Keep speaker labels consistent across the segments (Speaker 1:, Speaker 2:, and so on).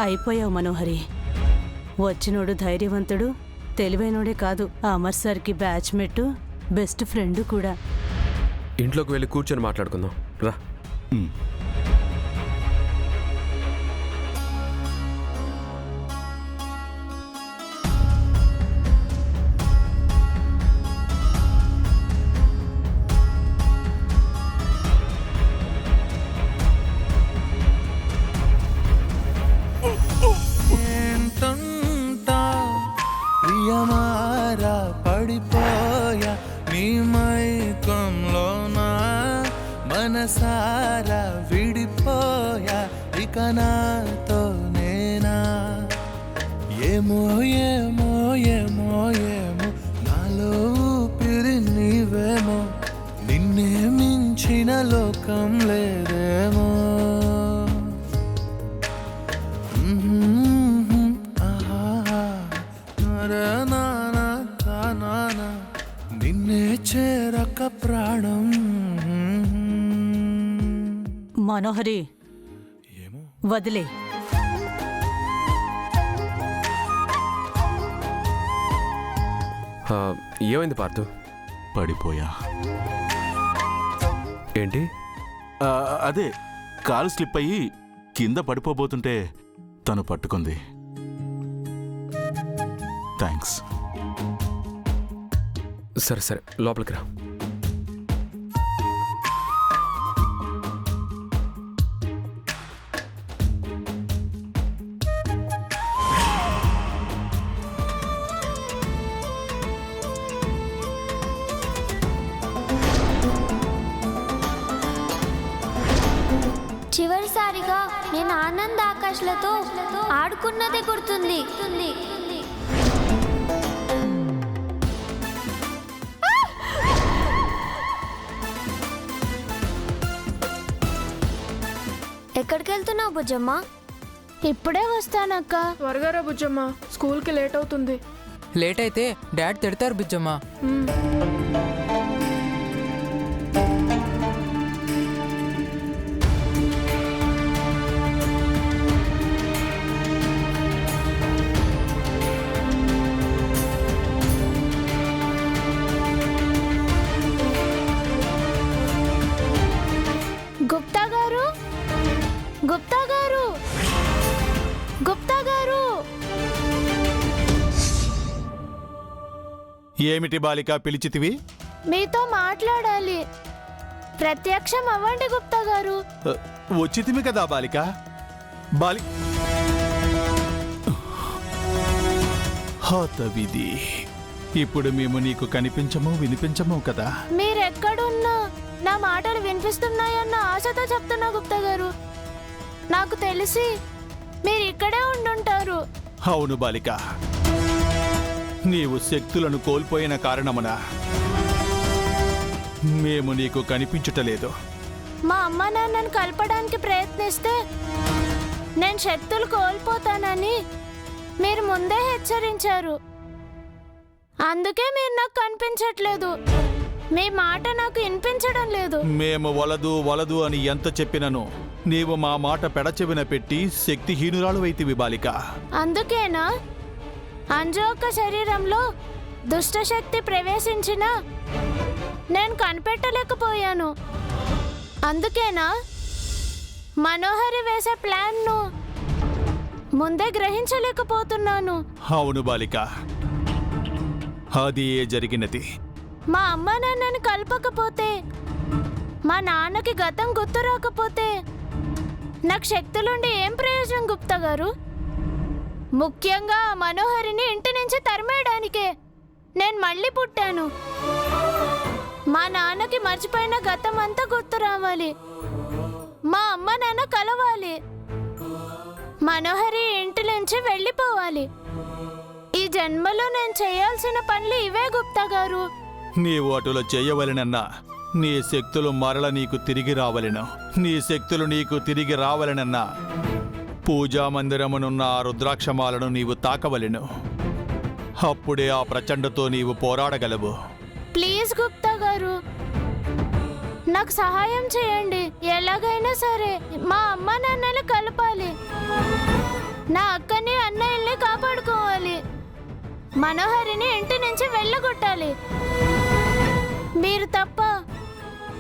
Speaker 1: అయిపోయావు మనోహరి. వచ్చినోడు ధైర్యవంతుడు, తెలివైనోడే కాదు, ఆ అమర్ సార్కి బ్యాచ్మేట్, బెస్ట్ ఫ్రెండ్ కూడా.
Speaker 2: ఇంట్లోకి వెళ్ళి కూర్చొని మాట్లాడుకుందాం రా.
Speaker 3: ప్రియమారా పడిపోయా నీ మైకంలోనా, మనసారా విడిపోయా ఇక నాతో నేనా. ఏమో ఏమో ఏమో ఏమో నాలో ఊపిరి నీవేమో, నిన్నే మించిన లోకం లేదేమో. నిన్నే చేరక ప్రాణం.
Speaker 1: మనోహరి వదిలే.
Speaker 2: ఏమైంది పార్థు?
Speaker 4: పడిపోయా.
Speaker 2: ఏంటి?
Speaker 4: అదే కాలు స్లిప్ అయ్యి కింద పడిపోబోతుంటే తను పట్టుకుంది. థ్యాంక్స్.
Speaker 2: సరే సరే లోపలికి రా.
Speaker 5: చివరిసారిగా నేను ఆనంద్ ఆకాష్లతో ఆడుకున్నదే గుర్తుంది. ఎక్కడికి వెళ్తున్నావు బుజ్జమ్మ?
Speaker 6: ఇప్పుడే వస్తానక్క.
Speaker 7: త్వరగా రా బుజ్జమ్మ, స్కూల్కి లేట్ అవుతుంది.
Speaker 8: లేట్ అయితే డాడ్ తిడతారు బుజ్జమ్మ.
Speaker 6: గుప్తా గారు, గుప్తా గారు, గుప్తా గారు.
Speaker 4: ఏమిటి బాలిక పిలిచితివి?
Speaker 6: మీతో మాట్లాడాలి. ప్రత్యక్షం అవ్వండి గుప్తా గారు.
Speaker 4: వచ్చితివి కదా బాలిక. హతవిధి, ఇప్పుడు మేము నీకు కనిపించము వినిపించము కదా.
Speaker 6: మీరెక్కడున్నా నా మాటలు వినిపిస్తున్నాయన్న ఆశతో చెప్తున్నా గుప్తా గారు. నాకు తెలిసి మీరు ఇక్కడే ఉండుంటారు.
Speaker 4: అవును బాలిక, నీవు శక్తులను కోల్పోయిన కారణమున మేము నీకు కనిపించుటలేదు.
Speaker 6: మా అమ్మ నాన్నను కలపడానికి ప్రయత్నిస్తే నేను శక్తులు కోల్పోతానని మీరు ముందే హెచ్చరించారు. అందుకే మీరు నాకు కనిపించట్లేదు. మీ మాట నాకు వినిపించడం లేదు.
Speaker 4: మేము వలదు వలదు అని ఎంత చెప్పినను నీవు మా మాట పెడచెవిన పెట్టి శక్తిహీనురాలు వైతివి బాలిక.
Speaker 6: అందుకేనా అంజు యొక్క శరీరంలో దుష్టశక్తి ప్రవేశించినా నేను కనిపెట్టలేకపోయాను? అందుకేనా మనోహరి వేసే ప్లాన్ను ముందే గ్రహించలేకపోతున్నాను?
Speaker 4: అవును బాలిక, అది జరిగినది.
Speaker 6: మా అమ్మ నాన్నని కలపకపోతే, మా నాన్నకి గతం గుర్తు రాకపోతే నాకు శక్తులుండి ఏం ప్రయోజనం గుప్తా గారు? ముఖ్యంగా మనోహరిని ఇంటి నుంచి తరిమేయడానికే నేను మళ్ళీ పుట్టాను. మా నాన్నకి మర్చిపోయిన గతం అంతా గుర్తు రావాలి. మా అమ్మ నాన్న కలవాలి. మనోహరి ఇంటి నుంచి వెళ్ళిపోవాలి. ఈ జన్మలో నేను చేయాల్సిన పనులు ఇవే గుప్తా గారు.
Speaker 4: నీవు అటులో చేయవలెనన్నా నీ శక్తులు మరల నీకు తిరిగి రావలెను. నీ శక్తులు నీకు తిరిగి రావలెనన్నా పూజా మందిరమునున్న ఆ రుద్రాక్షమాలను నీవు తాకవలెను. అప్పుడే ఆ ప్రచండతో నీవు పోరాడగలవు.
Speaker 6: ప్లీజ్ గుప్తా గారు, నాకు సహాయం చేయండి. ఎలాగైనా సరే మా అమ్మ నాన్నలు కలపాలి. నా అక్కని అన్నయ్యల్ని కాపాడుకోవాలి. మనోహరిని ఇంటి నుంచి వెళ్ళగొట్టాలి. మీరు తప్ప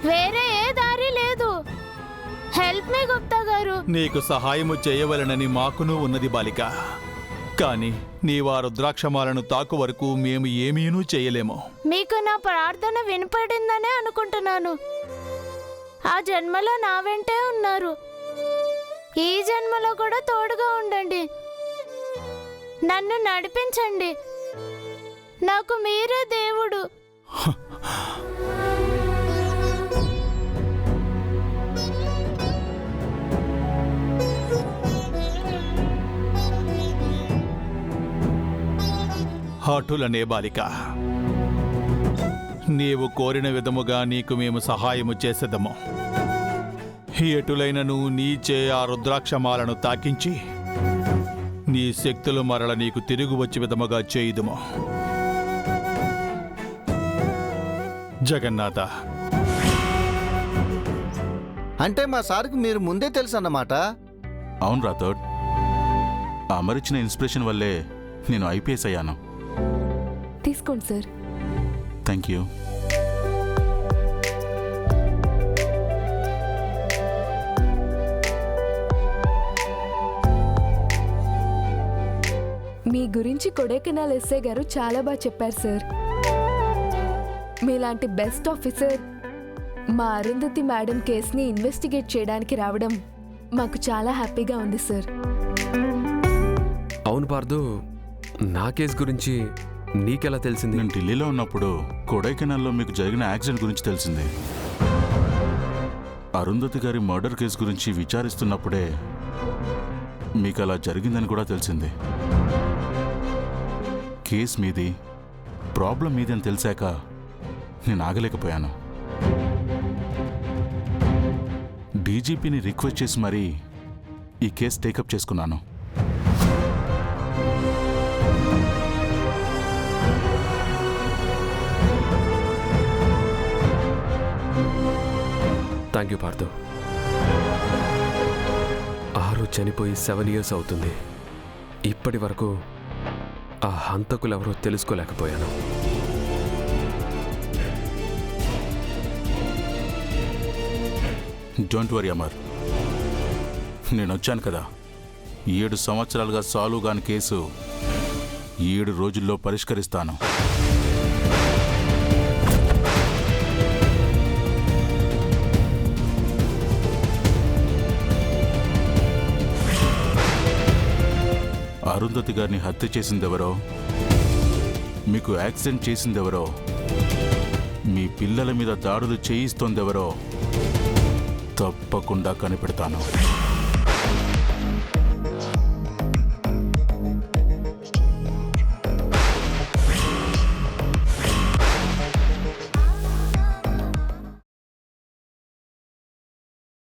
Speaker 6: వేరే ఏ దారి లేదు. హెల్ప్ మీ గుప్తా గారు.
Speaker 4: నీకు సహాయము చేయవలనని మాకును ఉన్నది బాలిక. కాని నీవా రుద్రాక్షమాలను తాకు వరకు మేము ఏమీనూ చేయలేము.
Speaker 6: మీకు నా ప్రార్థన వినపడిందనే అనుకుంటున్నాను. ఆ జన్మలో నా వెంటే ఉన్నారు. ఈ జన్మలో కూడా తోడుగా ఉండండి. నన్ను నడిపించండి. నాకు మీరే దేవుడు.
Speaker 4: హఠులనే బాలిక, నీవు కోరిన విధముగా నీకు మేము సహాయము చేసేదము. ఎటులైనను నీచే ఆ రుద్రాక్షమాలను తాకించి నీ శక్తులు మరల నీకు తిరిగి వచ్చే విధముగా చేయుదుము. జగన్నాథ.
Speaker 9: అంటే మా సార్కి మీరు ముందే తెలుసు అన్నమాట.
Speaker 10: అవును రాథోడ్, అమరిచ్చిన ఇన్స్పిరేషన్ వల్లే నేను ఐపీఎస్ అయ్యాను.
Speaker 11: తీసుకోండి సార్.
Speaker 10: Thank you.
Speaker 11: మీ గురించి కొడైకెనాల్ ఎస్ఐ గారు చాలా బాగా చెప్పారు సార్. మీలాంటి బెస్ట్ ఆఫీసర్ మా అరుంధతి మేడం కేసుని ఇన్వెస్టిగేట్ చేయడానికి రావడం మాకు చాలా హ్యాపీగా ఉంది సార్.
Speaker 2: అవును పార్దు, నా కేసు గురించి నీకెలా తెలిసింది?
Speaker 10: నేను ఢిల్లీలో ఉన్నప్పుడు కొడైకెనాల్లో మీకు జరిగిన యాక్సిడెంట్ గురించి తెలిసింది. అరుంధతి గారి మర్డర్ కేసు గురించి విచారిస్తున్నప్పుడే మీకు అలా జరిగిందని కూడా తెలిసింది. కేసు మీది, ప్రాబ్లం మీది అని తెలిసాక నేను ఆగలేకపోయాను. డీజీపీని రిక్వెస్ట్ చేసి మరీ ఈ కేసు టేకప్ చేసుకున్నాను.
Speaker 2: Thank you Partha. ఆరు చనిపోయి 7 years అవుతుంది. ఇప్పటి వరకు ఆ హంతకులెవరో తెలుసుకోలేకపోయాను.
Speaker 10: డోంట్ వరీ అమర్, నేను వచ్చాను కదా. 7 సంవత్సరాలుగా సాల్వ్ కాని కేసు 7 రోజుల్లో పరిష్కరిస్తాను. అరుంధతి గారిని హత్య చేసిందెవరో, మీకు యాక్సిడెంట్ చేసిందెవరో, మీ పిల్లల మీద దాడులు చేయిస్తోందెవరో తప్పకుండా కనిపెడతాను.